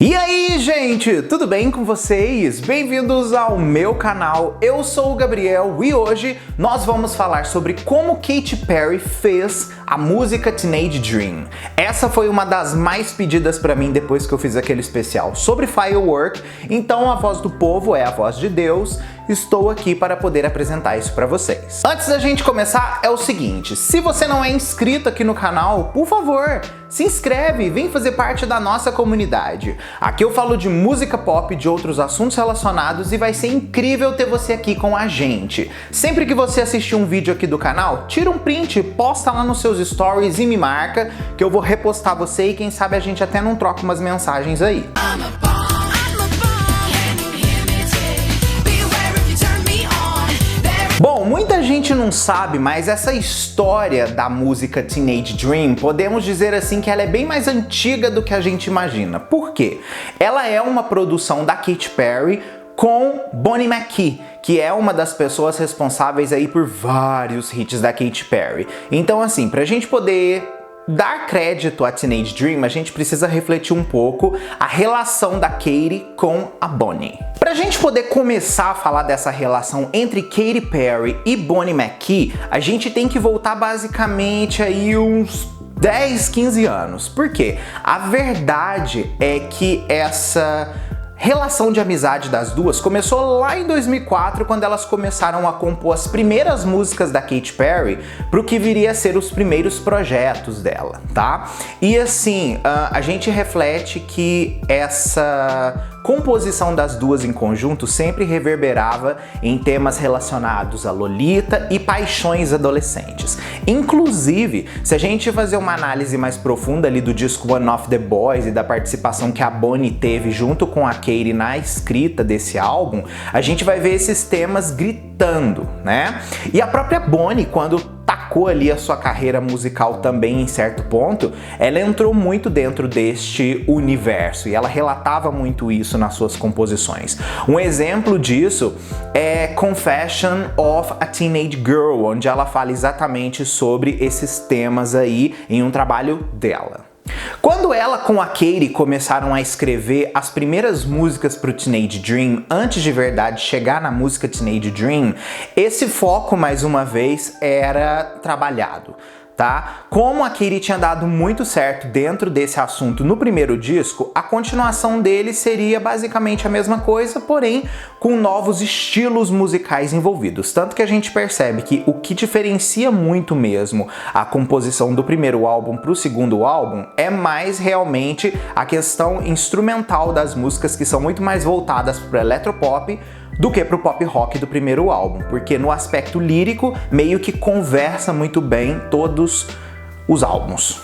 E aí, gente, tudo bem com vocês? Bem-vindos ao meu canal, eu sou o Gabriel e hoje nós vamos falar sobre como Katy Perry fez a música Teenage Dream. Essa foi uma das mais pedidas pra mim depois que eu fiz aquele especial sobre Firework, então a voz do povo é a voz de Deus. Estou aqui para poder apresentar isso para vocês. Antes da gente começar, é o seguinte, se você não é inscrito aqui no canal, por favor, se inscreve e vem fazer parte da nossa comunidade. Aqui eu falo de música pop e de outros assuntos relacionados e vai ser incrível ter você aqui com a gente. Sempre que você assistir um vídeo aqui do canal, tira um print, posta lá nos seus stories e me marca, que eu vou repostar você e quem sabe a gente até não troca umas mensagens aí. Bom, muita gente não sabe, mas essa história da música Teenage Dream, podemos dizer assim que ela é bem mais antiga do que a gente imagina. Por quê? Ela é uma produção da Katy Perry com Bonnie McKee, que é uma das pessoas responsáveis aí por vários hits da Katy Perry. Então assim, pra gente poder dar crédito a Teenage Dream, a gente precisa refletir um pouco a relação da Katy com a Bonnie. Pra gente poder começar a falar dessa relação entre Katy Perry e Bonnie McKee, a gente tem que voltar basicamente aí uns 10, 15 anos. Por quê? A verdade é que essa relação de amizade das duas começou lá em 2004, quando elas começaram a compor as primeiras músicas da Katy Perry pro que viria a ser os primeiros projetos dela, tá? E assim, a gente reflete que essa composição das duas em conjunto sempre reverberava em temas relacionados a Lolita e paixões adolescentes. Inclusive, se a gente fazer uma análise mais profunda ali do disco One of the Boys e da participação que a Bonnie teve junto com a Katy na escrita desse álbum, a gente vai ver esses temas gritando, né? E a própria Bonnie, quando tacou ali a sua carreira musical também em certo ponto, ela entrou muito dentro deste universo e ela relatava muito isso nas suas composições. Um exemplo disso é Confession of a Teenage Girl, onde ela fala exatamente sobre esses temas aí em um trabalho dela. Quando ela com a Katy começaram a escrever as primeiras músicas para o Teenage Dream, antes de verdade chegar na música Teenage Dream, esse foco mais uma vez era trabalhado, tá? Como a Katy tinha dado muito certo dentro desse assunto no primeiro disco, a continuação dele seria basicamente a mesma coisa, porém com novos estilos musicais envolvidos. Tanto que a gente percebe que o que diferencia muito mesmo a composição do primeiro álbum para o segundo álbum é mais realmente a questão instrumental das músicas, que são muito mais voltadas para o eletropop do que pro pop rock do primeiro álbum, porque no aspecto lírico meio que conversa muito bem todos os álbuns.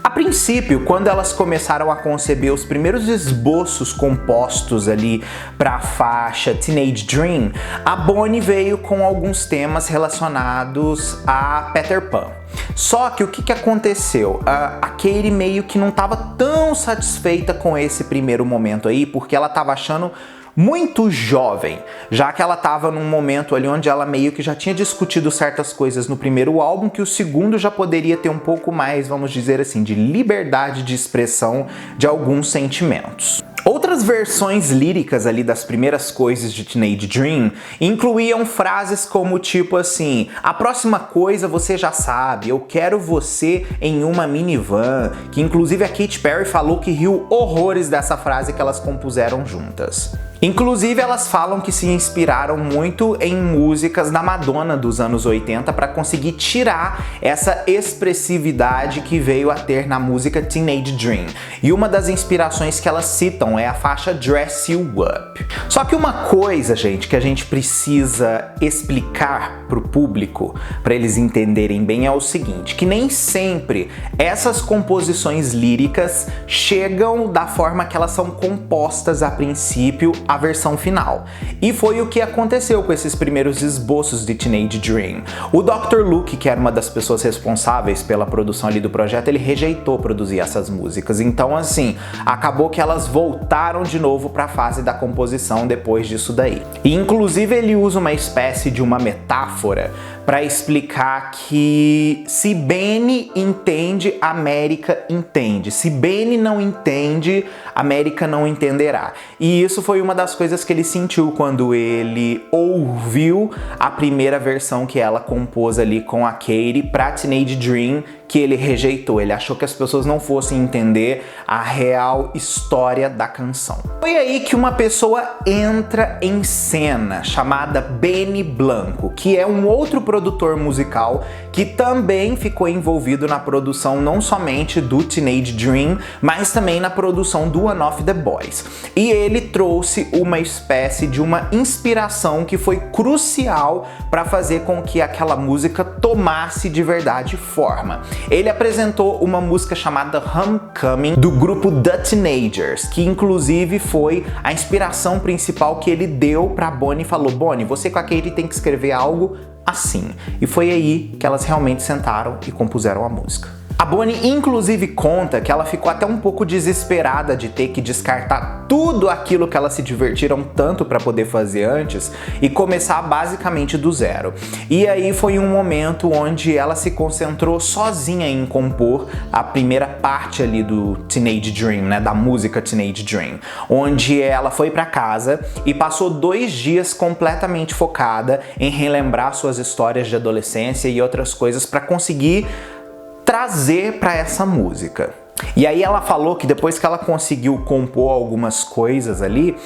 A princípio, quando elas começaram a conceber os primeiros esboços compostos ali para a faixa Teenage Dream, a Bonnie veio com alguns temas relacionados a Peter Pan. Só que o que aconteceu? A Katy meio que não estava tão satisfeita com esse primeiro momento aí, porque ela estava achando muito jovem, já que ela estava num momento ali onde ela meio que já tinha discutido certas coisas no primeiro álbum, que o segundo já poderia ter um pouco mais, vamos dizer assim, de liberdade de expressão de alguns sentimentos. Outras versões líricas ali das primeiras coisas de Teenage Dream incluíam frases como tipo assim: a próxima coisa você já sabe, eu quero você em uma minivan, que inclusive a Katy Perry falou que riu horrores dessa frase que elas compuseram juntas. Inclusive elas falam que se inspiraram muito em músicas da Madonna dos anos 80 para conseguir tirar essa expressividade que veio a ter na música Teenage Dream. E uma das inspirações que elas citam é a faixa Dress You Up. Só que uma coisa, gente, que a gente precisa explicar pro público, para eles entenderem bem, é o seguinte, que nem sempre essas composições líricas chegam da forma que elas são compostas a princípio, a versão final. E foi o que aconteceu com esses primeiros esboços de Teenage Dream. O Dr. Luke, que era uma das pessoas responsáveis pela produção ali do projeto, ele rejeitou produzir essas músicas. Então assim, acabou que elas voltaram de novo para a fase da composição depois disso daí. E inclusive ele usa uma espécie de uma metáfora para explicar que se Benny entende, América entende. Se Benny não entende, América não entenderá. E isso foi uma das coisas que ele sentiu quando ele ouviu a primeira versão que ela compôs ali com a Katy pra Teenage Dream, que ele rejeitou. Ele achou que as pessoas não fossem entender a real história da canção. Foi aí que uma pessoa entra em cena, chamada Benny Blanco, que é um outro produtor musical que também ficou envolvido na produção não somente do Teenage Dream, mas também na produção do One of the Boys. E ele trouxe uma espécie de uma inspiração que foi crucial para fazer com que aquela música tomasse de verdade forma. Ele apresentou uma música chamada Homecoming do grupo The Teenagers, que inclusive foi a inspiração principal que ele deu para Bonnie e falou: Bonnie, você com a Katy tem que escrever algo assim. E foi aí que elas realmente sentaram e compuseram a música. A Bonnie inclusive conta que ela ficou até um pouco desesperada de ter que descartar tudo aquilo que elas se divertiram tanto para poder fazer antes e começar basicamente do zero. E aí foi um momento onde ela se concentrou sozinha em compor a primeira parte ali do Teenage Dream, né, da música Teenage Dream, onde ela foi para casa e passou 2 dias completamente focada em relembrar suas histórias de adolescência e outras coisas para conseguir trazer para essa música. E aí ela falou que depois que ela conseguiu compor algumas coisas ali,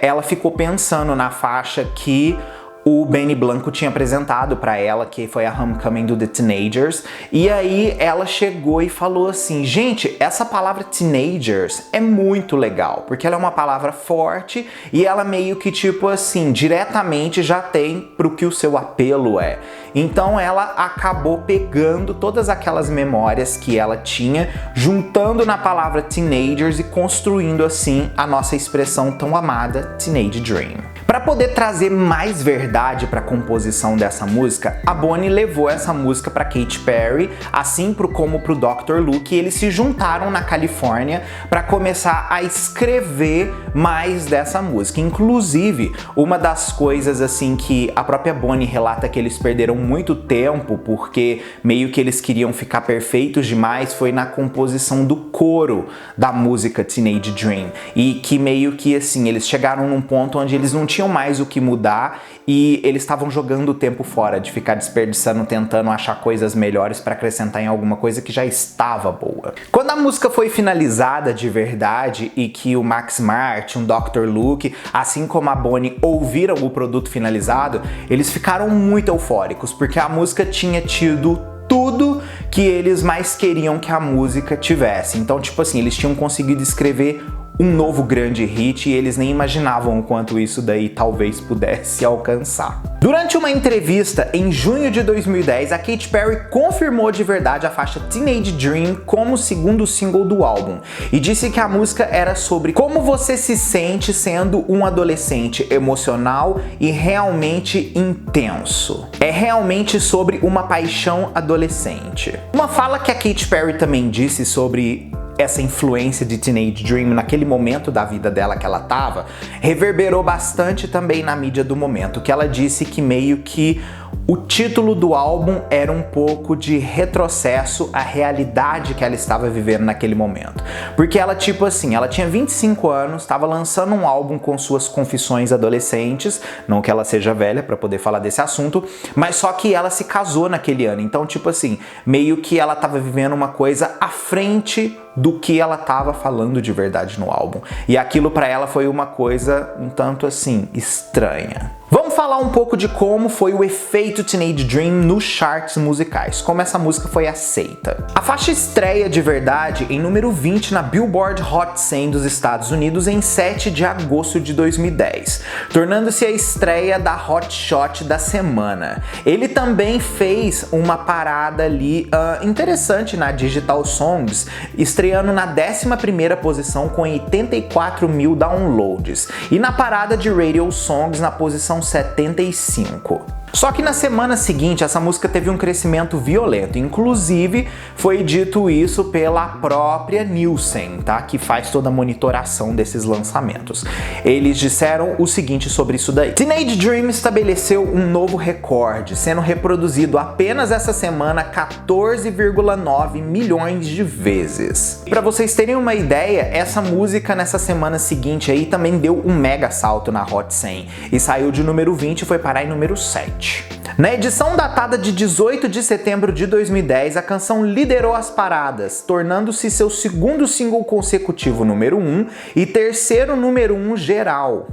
ela ficou pensando na faixa que o Benny Blanco tinha apresentado para ela, que foi a Homecoming do The Teenagers, e aí ela chegou e falou assim: gente, essa palavra teenagers é muito legal, porque ela é uma palavra forte e ela meio que tipo assim, diretamente já tem pro que o seu apelo é. Então ela acabou pegando todas aquelas memórias que ela tinha, juntando na palavra teenagers e construindo assim a nossa expressão tão amada Teenage Dream. Para poder trazer mais verdade para a composição dessa música, a Bonnie levou essa música para Katy Perry, assim como para o Dr. Luke, e eles se juntaram na Califórnia para começar a escrever mais dessa música. Inclusive, uma das coisas assim que a própria Bonnie relata que eles perderam muito tempo, porque meio que eles queriam ficar perfeitos demais, foi na composição do coro da música Teenage Dream, e que meio que assim, eles chegaram num ponto onde eles não tinham mais o que mudar e eles estavam jogando o tempo fora, de ficar desperdiçando, tentando achar coisas melhores para acrescentar em alguma coisa que já estava boa. Quando a música foi finalizada de verdade e que o Max Martin, o Dr. Luke, assim como a Bonnie ouviram o produto finalizado, eles ficaram muito eufóricos, porque a música tinha tido tudo que eles mais queriam que a música tivesse. Então, tipo assim, eles tinham conseguido escrever um novo grande hit e eles nem imaginavam o quanto isso daí talvez pudesse alcançar. Durante uma entrevista em junho de 2010, a Katy Perry confirmou de verdade a faixa Teenage Dream como o segundo single do álbum e disse que a música era sobre como você se sente sendo um adolescente emocional e realmente intenso. É realmente sobre uma paixão adolescente. Uma fala que a Katy Perry também disse sobre essa influência de Teenage Dream naquele momento da vida dela que ela tava, reverberou bastante também na mídia do momento, que ela disse que meio que o título do álbum era um pouco de retrocesso à realidade que ela estava vivendo naquele momento. Porque ela, tipo assim, ela tinha 25 anos, estava lançando um álbum com suas confissões adolescentes, não que ela seja velha para poder falar desse assunto, mas só que ela se casou naquele ano. Então, tipo assim, meio que ela estava vivendo uma coisa à frente do que ela estava falando de verdade no álbum. E aquilo para ela foi uma coisa um tanto assim estranha. Vamos falar um pouco de como foi o efeito Teenage Dream nos charts musicais, como essa música foi aceita. A faixa estreia de verdade em número 20 na Billboard Hot 100 dos Estados Unidos em 7 de agosto de 2010, tornando-se a estreia da Hot Shot da semana. Ele também fez uma parada ali interessante na Digital Songs, estreando na 11ª posição com 84 mil downloads, e na parada de Radio Songs na posição 75. Só que na semana seguinte essa música teve um crescimento violento, inclusive foi dito isso pela própria Nielsen, tá? Que faz toda a monitoração desses lançamentos. Eles disseram o seguinte sobre isso daí: Teenage Dream estabeleceu um novo recorde, sendo reproduzido apenas essa semana 14,9 milhões de vezes. Para vocês terem uma ideia, essa música nessa semana seguinte aí também deu um mega salto na Hot 100 e saiu de número 20 e foi parar em número 7. Na edição datada de 18 de setembro de 2010, a canção liderou as paradas, tornando-se seu segundo single consecutivo número 1 e terceiro número 1 geral.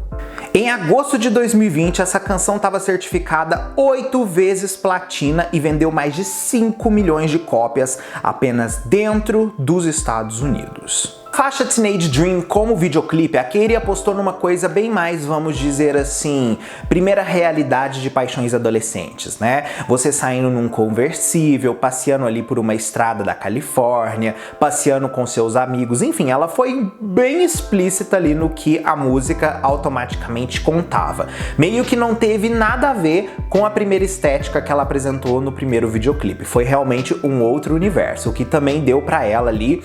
Em agosto de 2020, essa canção estava certificada 8 vezes platina e vendeu mais de 5 milhões de cópias apenas dentro dos Estados Unidos. A faixa Teenage Dream como videoclipe, a Katy apostou numa coisa bem mais, vamos dizer assim, primeira realidade de paixões adolescentes, né? Você saindo num conversível, passeando ali por uma estrada da Califórnia, passeando com seus amigos, enfim, ela foi bem explícita ali no que a música automaticamente contava. Meio que não teve nada a ver com a primeira estética que ela apresentou no primeiro videoclipe, foi realmente um outro universo, o que também deu pra ela ali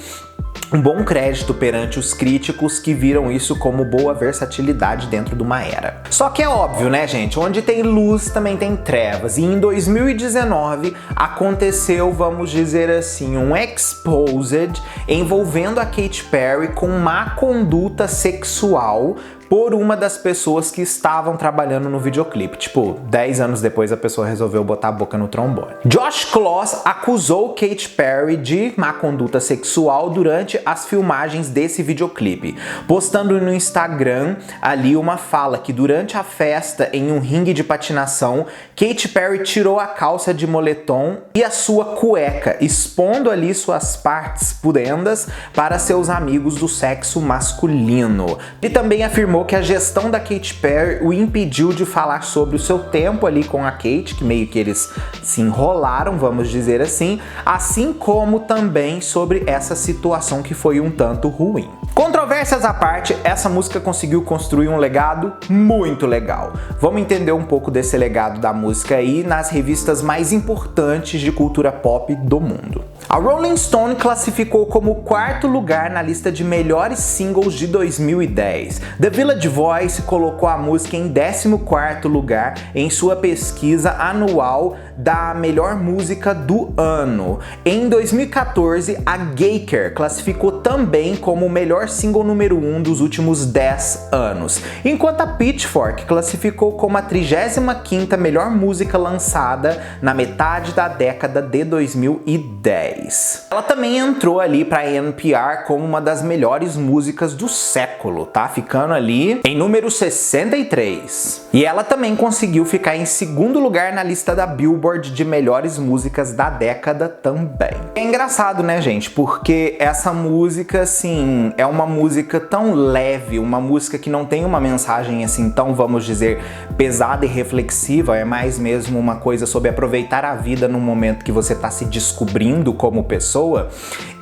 um bom crédito perante os críticos que viram isso como boa versatilidade dentro de uma era. Só que é óbvio, né, gente? Onde tem luz também tem trevas. E em 2019 aconteceu, vamos dizer assim, um exposed envolvendo a Katy Perry com má conduta sexual por uma das pessoas que estavam trabalhando no videoclipe. Tipo, 10 anos depois a pessoa resolveu botar a boca no trombone. Josh Kloss acusou Katy Perry de má conduta sexual durante as filmagens desse videoclipe, postando no Instagram ali uma fala que durante a festa em um ringue de patinação, Katy Perry tirou a calça de moletom e a sua cueca, expondo ali suas partes pudendas para seus amigos do sexo masculino. E também afirmou que a gestão da Katy Perry o impediu de falar sobre o seu tempo ali com a Katy, que meio que eles se enrolaram, vamos dizer assim como também sobre essa situação que foi um tanto ruim. Controvérsias à parte, essa música conseguiu construir um legado muito legal. Vamos entender um pouco desse legado da música aí nas revistas mais importantes de cultura pop do mundo. A Rolling Stone classificou como o 4º lugar na lista de melhores singles de 2010. The Village Voice colocou a música em 14º lugar em sua pesquisa anual da melhor música do ano. Em 2014, a Gaker classificou também como o melhor single número 1 dos últimos 10 anos, enquanto a Pitchfork classificou como a 35ª melhor música lançada na metade da década de 2010. Ela também entrou ali para a NPR como uma das melhores músicas do século, tá? Ficando ali em número 63. E ela também conseguiu ficar em 2º lugar na lista da Billboard de melhores músicas da década também. É engraçado, né, gente? Porque essa música, assim, é uma música tão leve, uma música que não tem uma mensagem, assim, tão, vamos dizer, pesada e reflexiva. É mais mesmo uma coisa sobre aproveitar a vida no momento que você tá se descobrindo como pessoa.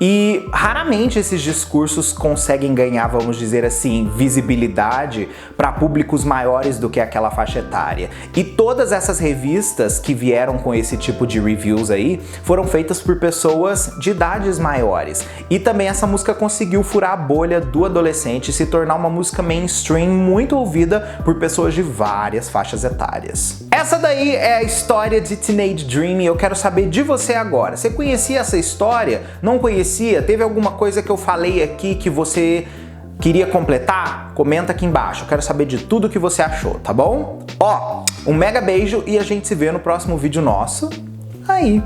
E raramente esses discursos conseguem ganhar, vamos dizer assim, visibilidade para públicos maiores do que aquela faixa etária. E todas essas revistas que vieram com esse tipo de reviews aí foram feitas por pessoas de idades maiores. E também essa música conseguiu furar a bolha do adolescente e se tornar uma música mainstream muito ouvida por pessoas de várias faixas etárias. Essa daí é a história de Teenage Dream e eu quero saber de você agora. Você conhecia essa história? Não conhecia? Teve alguma coisa que eu falei aqui que você queria completar? Comenta aqui embaixo, eu quero saber de tudo que você achou, tá bom? Ó, um mega beijo e a gente se vê no próximo vídeo nosso aí.